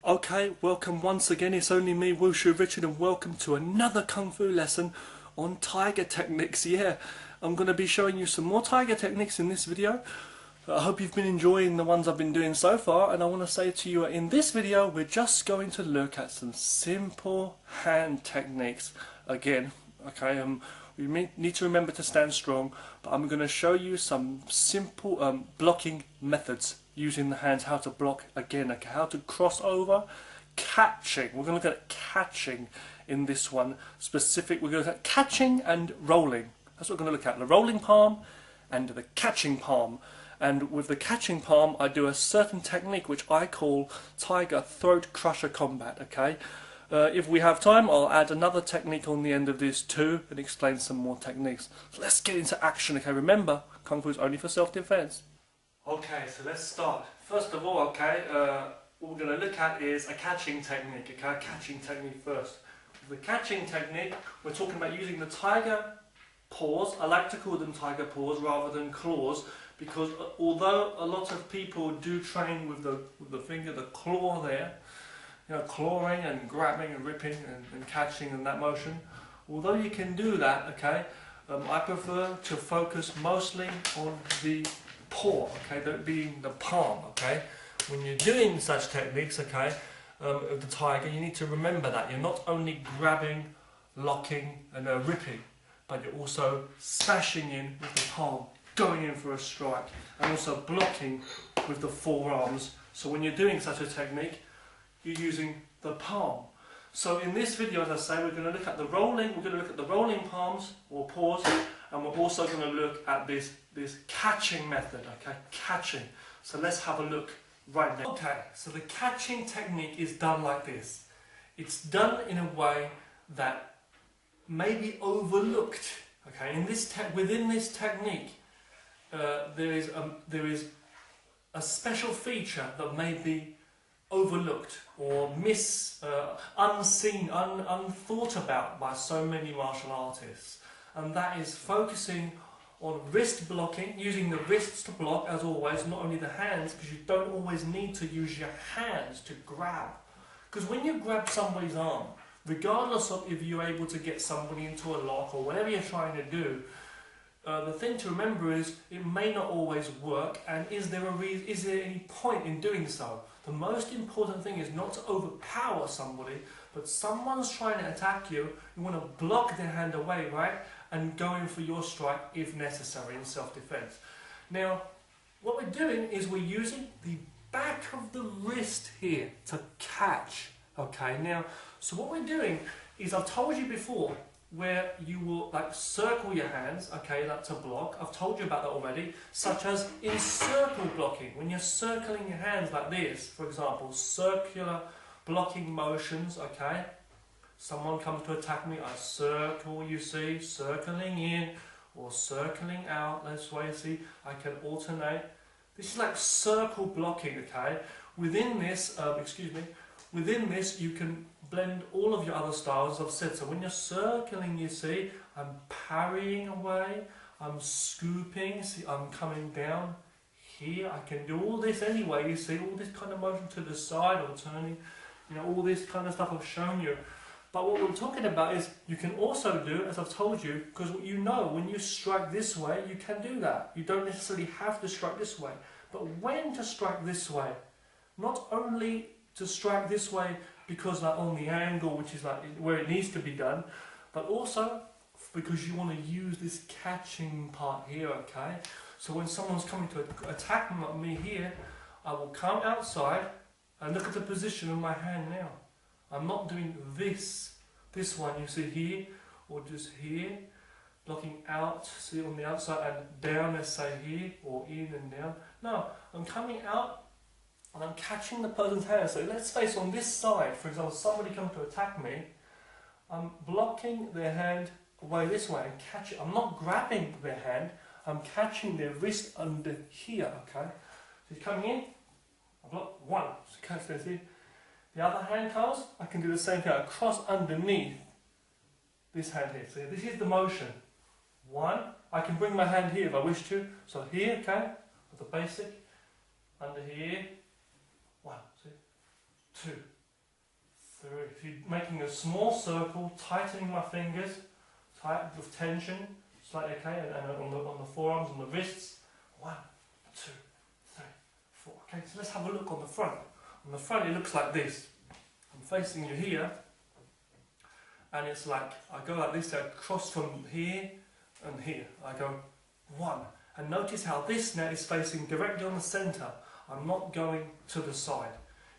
Okay, welcome once again. It's only me, Wushu Richard, and welcome to another Kung Fu lesson on Tiger techniques. Yeah, I'm going to be showing you some more Tiger techniques in this video. I hope you've been enjoying the ones I've been doing so far, and I want to say to you, in this video, we're just going to look at some simple hand techniques. Again, okay, we need to remember to stand strong, but I'm going to show you some simple blocking methods using the hands, how to block again, okay, how to cross over, catching. We're going to look at catching in this one specific. We're going to look at catching and rolling. That's what we're going to look at, the rolling palm and the catching palm. And with the catching palm, I do a certain technique which I call Tiger Throat Crusher Combat, okay? If we have time, I'll add another technique on the end of this too and explain some more techniques. So let's get into action, okay? Remember, Kung Fu is only for self-defense. Okay, so let's start. First of all, okay, what we're going to look at is a catching technique, okay? A catching technique first. With the catching technique, we're talking about using the tiger paws. I like to call them tiger paws rather than claws, because although a lot of people do train with the finger, the claw there, you know, clawing and grabbing and ripping and catching in that motion, although you can do that, okay, I prefer to focus mostly on the paw, okay, that being the palm, okay. When you're doing such techniques, okay, of the tiger, you need to remember that you're not only grabbing, locking and ripping, but you're also smashing in with the palm, going in for a strike, and also blocking with the forearms. So when you're doing such a technique, you're using the palm. So in this video, as I say, we're going to look at the rolling. We're going to look at the rolling palms or paws, and we're also going to look at this catching method. Okay, catching. So let's have a look right now. Okay, so the catching technique is done like this. It's done in a way that may be overlooked. Okay, within this technique, there is a special feature that may be overlooked or unseen, unthought about by so many martial artists, and that is focusing on wrist blocking, using the wrists to block as always, not only the hands, because you don't always need to use your hands to grab. Because when you grab somebody's arm, regardless of if you're able to get somebody into a lock or whatever you're trying to do, the thing to remember is it may not always work, and is there any point in doing so? The most important thing is not to overpower somebody, but someone's trying to attack you, you want to block their hand away, right? And go in for your strike if necessary in self-defense. Now, what we're doing is we're using the back of the wrist here to catch, okay? Now, so what we're doing is, I've told you before, where you will like circle your hands, okay, like to block. I've told you about that already, such as in circle blocking. When you're circling your hands like this, for example, circular blocking motions, okay. Someone comes to attack me, I circle, you see, circling in or circling out. That's why you see I can alternate. This is like circle blocking, okay. Within this, within this you can blend all of your other styles, as I've said. So when you're circling, you see, I'm parrying away, I'm scooping, see, I'm coming down here. I can do all this anyway, you see, all this kind of motion to the side or turning, you know, all this kind of stuff I've shown you. But what we're talking about is you can also do, as I've told you, because you know when you strike this way, you can do that. You don't necessarily have to strike this way, but when to strike this way. Not only to strike this way because like on the angle, which is like where it needs to be done, but also because you want to use this catching part here, okay? So when someone's coming to attack me here, I will come outside and look at the position of my hand now. I'm not doing this one you see here, or just here, blocking out, see on the outside and down, let's say here, or in and down. No, I'm coming out and I'm catching the person's hand. So let's face on this side, for example, somebody comes to attack me, I'm blocking their hand away this way and catch it. I'm not grabbing their hand, I'm catching their wrist under here, okay? So he's coming in, I block one, so catch this here. The other hand comes, I can do the same thing, I cross underneath this hand here. So this is the motion. One, I can bring my hand here if I wish to. So here, okay, with the basic, under here, one, see, two, 3. So making a small circle, tightening my fingers, tight with tension, slightly, okay, and on the forearms, on the wrists. 1, 2, 3, 4. Okay, so let's have a look on the front. On the front it looks like this. I'm facing you here, and it's like, I go like this, I cross from here and here. I go 1. And notice how this net is facing directly on the centre. I'm not going to the side.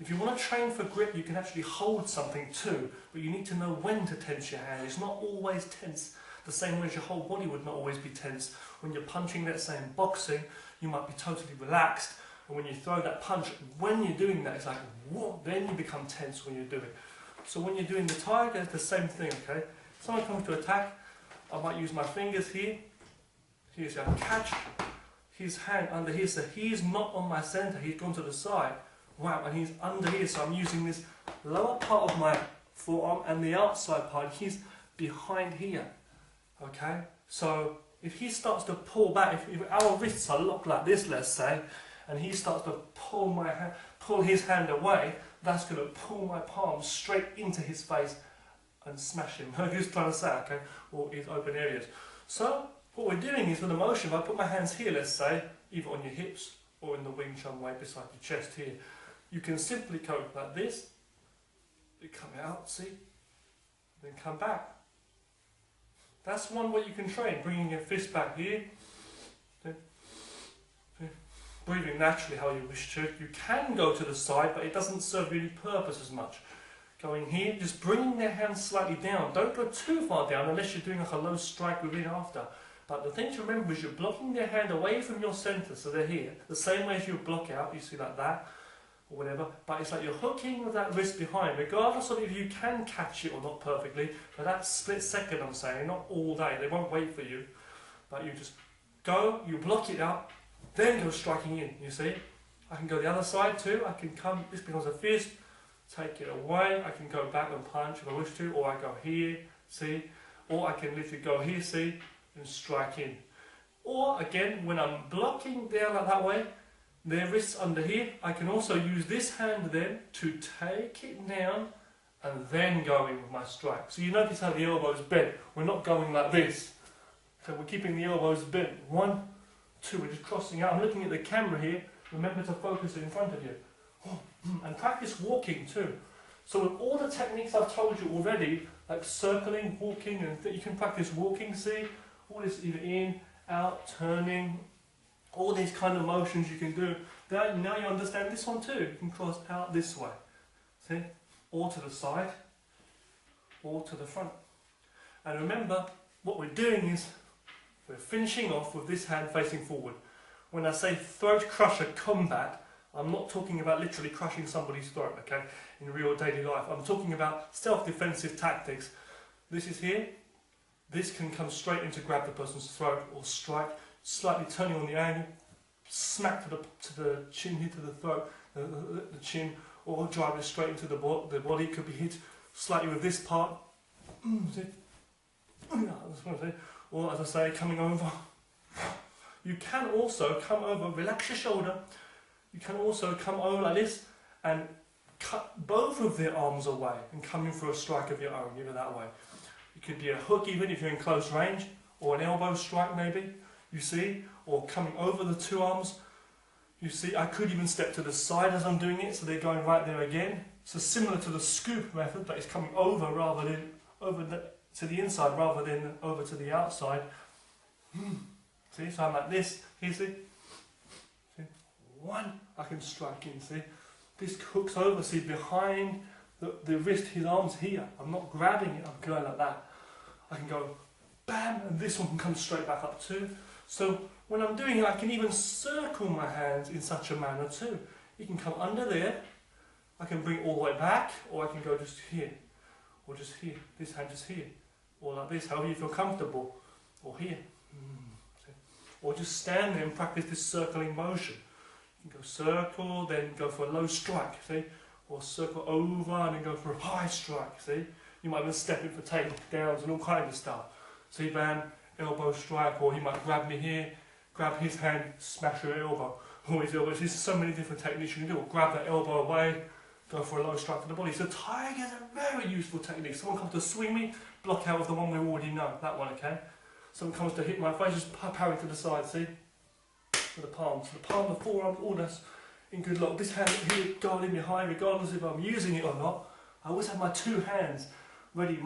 If you want to train for grip, you can actually hold something too, but you need to know when to tense your hand. It's not always tense the same way as your whole body would not always be tense. When you're punching, let's say in boxing, you might be totally relaxed, and when you throw that punch, when you're doing that, it's like, whoa, then you become tense when you do it. So when you're doing the tiger, it's the same thing, okay? If someone comes to attack, I might use my fingers here. Here's I catch his hand under here, so he's not on my centre, he's gone to the side. Wow, and he's under here, so I'm using this lower part of my forearm and the outside part, he's behind here. Okay? So if he starts to pull back, if our wrists are locked like this, let's say, and he starts to pull his hand away, that's going to pull my palm straight into his face and smash him. I'm just trying to say, okay, or his open areas. So what we're doing is with the motion, if I put my hands here, let's say, either on your hips or in the Wing Chun way beside your chest here, you can simply go like this, you come out, see, then come back. That's one way you can train, bringing your fist back here, then breathing naturally how you wish to. You can go to the side, but it doesn't serve any purpose as much. Going here, just bringing their hands slightly down. Don't go too far down unless you're doing like a low strike within after. But the thing to remember is you're blocking their hand away from your centre, so they're here. The same way as you block out, you see like that, or whatever. But it's like you're hooking with that wrist behind, regardless of if you can catch it or not perfectly. For that split second, I'm saying, not all day. They won't wait for you. But you just go, you block it out, then go striking in, you see. I can go the other side too. I can come, this becomes a fist, take it away. I can go back and punch if I wish to, or I go here, see. Or I can literally go here, see, and strike in. Or again, when I'm blocking there like that way, their wrists under here, I can also use this hand then to take it down and then go in with my strike. So you notice how the elbow's bent. We're not going like this. So we're keeping the elbows bent. 1, 2, we're just crossing out. I'm looking at the camera here. Remember to focus in front of you. And practice walking too. So with all the techniques I've told you already, like circling, walking, and you can practice walking, see? All this either in, out, turning, all these kind of motions you can do. Now you understand this one too. You can cross out this way, see? Or to the side, or to the front. And remember, what we're doing is, we're finishing off with this hand facing forward. When I say throat crusher combat, I'm not talking about literally crushing somebody's throat, okay, in real daily life. I'm talking about self-defensive tactics. This is here. This can come straight in to grab the person's throat or strike, slightly turning on the angle, smack to the chin, hit to the throat, the chin, or drive it straight into the body. It could be hit slightly with this part, or as I say, coming over. You can also come over, relax your shoulder. You can also come over like this and cut both of their arms away and come in for a strike of your own, either that way. It could be a hook even if you're in close range, or an elbow strike maybe, you see, or coming over the two arms. You see, I could even step to the side as I'm doing it, so they're going right there again. So similar to the scoop method, but it's coming over rather than to the inside rather than over to the outside. See, so I'm like this, here, see? 1, I can strike in, see? This hooks over, see, behind the wrist, his arm's here. I'm not grabbing it, I'm going like that. I can go bam, and this one can come straight back up too. So when I'm doing it, I can even circle my hands in such a manner too. You can come under there, I can bring it all the way back, or I can go just here, or just here, this hand just here, or like this, however you feel comfortable, or here. Or just stand there and practice this circling motion. You can go circle, then go for a low strike, see? Or circle over and then go for a high strike, see? You might even step in for takedowns and all kinds of stuff. See, bam, elbow strike, or he might grab me here, grab his hand, smash your elbow, or his elbow. There's so many different techniques you can do. Or grab that elbow away, go for a low strike to the body. So Tigers are very useful technique. Someone comes to swing me, block out with the one we already know, that one, okay? Someone comes to hit my face, just parry to the side, see? With the palm. So the palm, the forearm, all that's in good luck. This hand here guarding me high, regardless if I'm using it or not. I always have my two hands ready.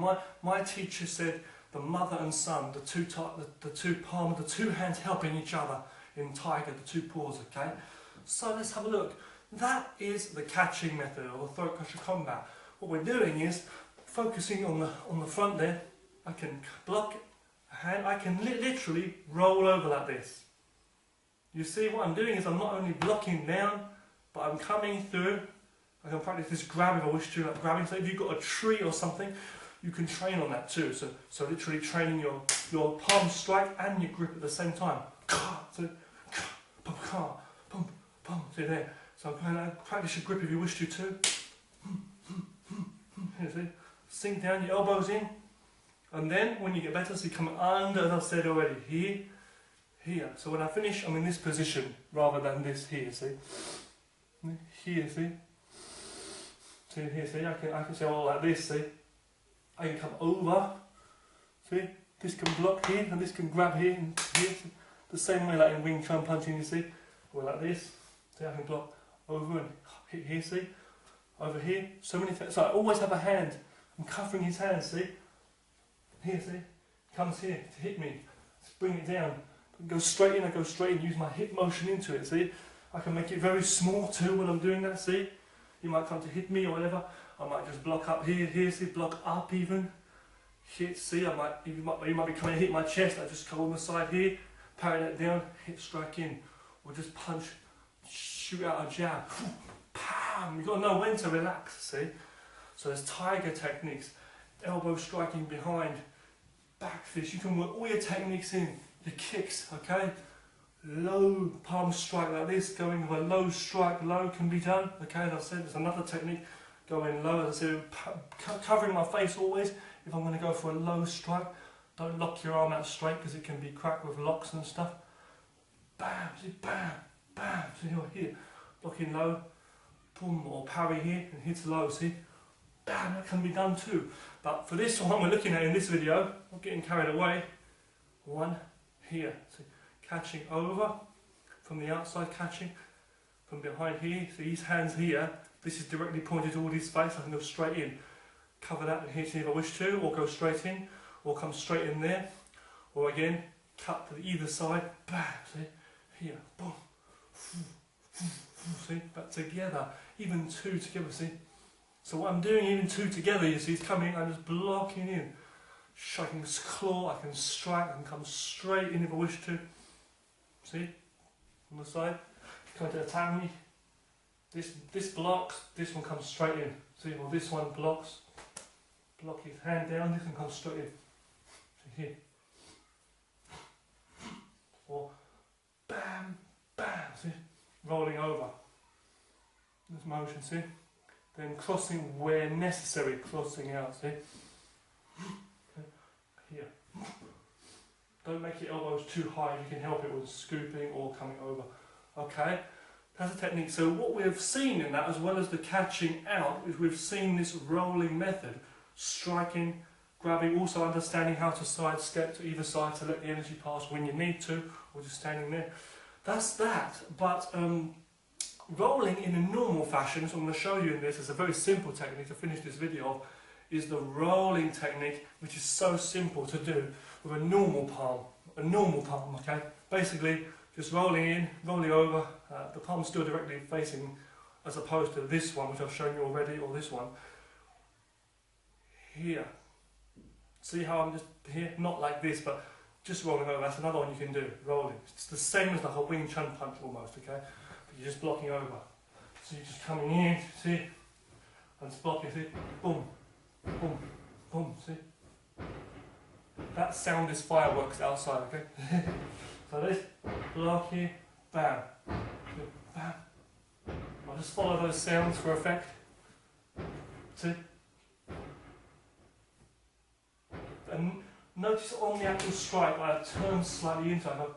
My teacher said the mother and son, the two palms, the two hands helping each other in Tiger, the two paws, okay? So let's have a look. That is the catching method, or the throat crusher combat. What we're doing is focusing on the front there. I can block a hand, I can literally roll over like this. You see what I'm doing is I'm not only blocking down, but I'm coming through. I can practice this grab if I wish to, like grabbing. So if you've got a tree or something, you can train on that too. So literally training your palm strike and your grip at the same time. So, see there. So practice your grip if you wish to too. You see? Sink down, your elbows in. And then when you get better, so you come under, as I've said already, here. So when I finish, I'm in this position rather than this here, see? Here, see? See here, see? I can say all like this, see? I can come over, see? This can block here, and this can grab here and here. See? The same way like in Wing Chun punching, you see? Or like this. See, I can block over and hit here, see? Over here. So many things. So I always have a hand. I'm covering his hand, see? Here, see? Comes here to hit me. Let's bring it down. Go straight in, I go straight in, use my hip motion into it, see? I can make it very small too when I'm doing that, see? You might come to hit me or whatever. I might just block up here, see? Block up even. Hit, see? You might be coming to hit my chest. I just go on the side here, parry that down, hit, strike in. Or just punch, shoot out a jab. Bam! You've got to know when to relax, see? So there's Tiger techniques. Elbow striking behind, back fist. You can work all your techniques in. Your kicks, okay? Low palm strike like this, going with a low strike, low can be done, okay? As I said, there's another technique, going low, as I said, covering my face always. If I'm going to go for a low strike, don't lock your arm out straight because it can be cracked with locks and stuff. Bam, see, bam, bam, see, you're here, blocking low, boom, or parry here, and hits low, see? Bam, that can be done too. But for this one we're looking at in this video, I'm getting carried away. One, here, so catching over from the outside, catching from behind here. So these hands here, this is directly pointed toward his face. I can go straight in, cover that and hit if I wish to, or go straight in, or come straight in there, or again cut to either side. Bam, see here, boom, see, but together, even two together. See, so what I'm doing, even two together, you see, is coming. I'm just blocking in. I can claw, I can strike, I can come straight in if I wish to. See? On the side. Come to attack me. This blocks, this one comes straight in. See? Or this one blocks. Block his hand down, this one comes straight in. See here. Or bam, bam, see? Rolling over. This motion, see? Then crossing where necessary, crossing out, see? Here. Don't make your elbows too high, you can help it with scooping or coming over. Okay, that's a technique. So what we've seen in that, as well as the catching out, is we've seen this rolling method. Striking, grabbing, also understanding how to side step to either side to let the energy pass when you need to, or just standing there. That's that. But rolling in a normal fashion, so I'm going to show you in this, it's a very simple technique to finish this video off, is the rolling technique, which is so simple to do with a normal palm, okay? Basically, just rolling in, rolling over, the palm still directly facing, as opposed to this one, which I've shown you already, or this one. Here. See how I'm just here? Not like this, but just rolling over. That's another one you can do, rolling. It's the same as like a Wing Chun punch almost, okay? But you're just blocking over. So you're just coming in, see? And just blocking, see? Boom. Boom, boom, see? That sound is fireworks outside, okay? So this, block here, bam, bam. I'll just follow those sounds for effect. See? And notice on the actual strike, I turn slightly into it, I go,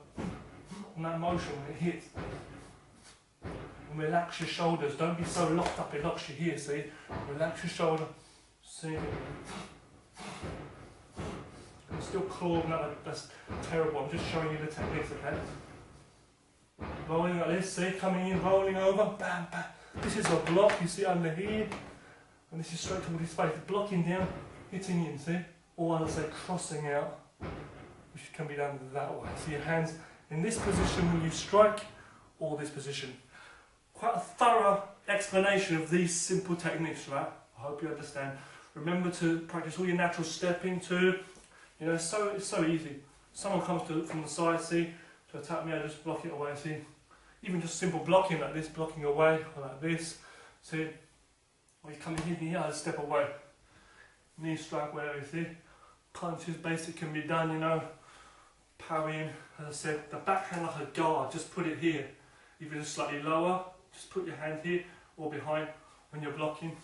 on that motion when it hits. and relax your shoulders. Don't be so locked up, it locks you here, see? Relax your shoulder, see? I'm still clawing, that's terrible, I'm just showing you the techniques, okay? Rolling like this, see? Coming in, rolling over, bam, bam. This is a block, you see, under here. And this is straight toward his face, blocking down, hitting in, see? Or as I say, crossing out, which can be done that way. So your hands in this position when you strike, or this position. Quite a thorough explanation of these simple techniques, right? I hope you understand. Remember to practice all your natural stepping too. You know, it's so easy. Someone comes from the side, see, to attack me, I just block it away, see? Even just simple blocking like this, blocking away, or like this, see? Or you come in here, I just step away. Knee strike, whatever, you see? Punches, basic can be done, you know. Parrying, as I said, the backhand like a guard, just put it here. Even just slightly lower, just put your hand here or behind when you're blocking.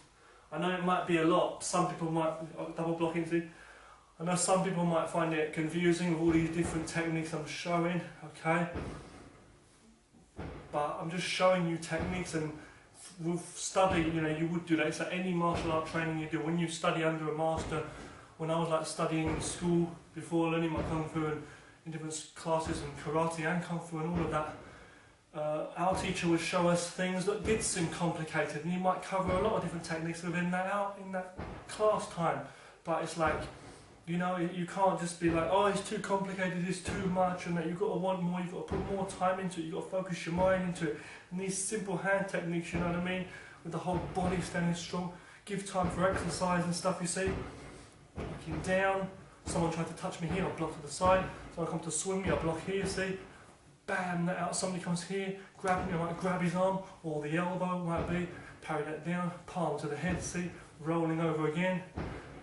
I know it might be a lot, some people might, double blocking, see? I know some people might find it confusing with all these different techniques I'm showing, okay? But I'm just showing you techniques, and with study, you know, you would do that. It's like any martial art training you do. When you study under a master, when I was like studying in school before learning my Kung Fu and in different classes and karate and Kung Fu and all of that, our teacher would show us things that did seem complicated, and you might cover a lot of different techniques within that class time. But it's like, you know, you can't just be like, oh, it's too complicated, it's too much, and that you've got to want more, you've got to put more time into it, you've got to focus your mind into it. And these simple hand techniques, you know what I mean, with the whole body standing strong, give time for exercise and stuff, you see. Looking down, someone tried to touch me here, I block to the side. Someone comes to swing me, I block here, see. Bam, that out, somebody comes here, grab me, I might grab his arm, or the elbow might be, parry that down, palm to the head, see, rolling over again.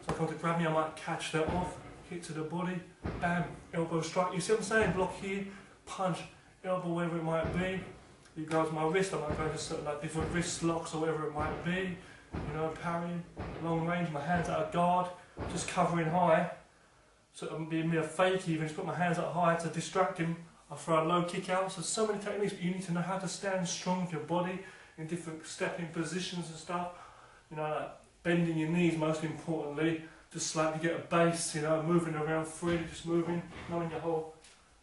So I come to grab me, I might catch that off, hit to the body, bam, elbow strike. You see what I'm saying? Block here, punch, elbow, wherever it might be. You go to my wrist, I might go to certain like different wrist locks or whatever it might be. You know, parrying, long range, my hands out of guard, just covering high. So I'm being a fake even, just put my hands up high to distract him. I throw a low kick out. So many techniques, but you need to know how to stand strong with your body in different stepping positions and stuff. You know, like bending your knees most importantly, just slightly get a base, you know, moving around freely, just moving, knowing your whole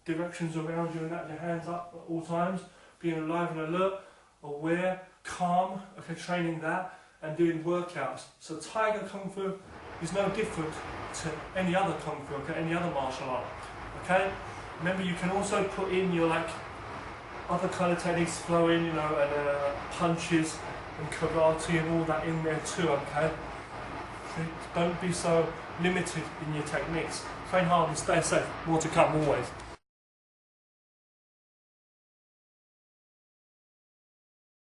directions around you and that, your hands up at all times, being alive and alert, aware, calm, okay, training that, and doing workouts. So Tiger Kung Fu is no different to any other Kung Fu, okay, any other martial art, okay? Remember, you can also put in your like other kind of techniques, flowing, you know, and punches and karate and all that in there too, okay? So don't be so limited in your techniques. Train hard and stay safe. More to come always.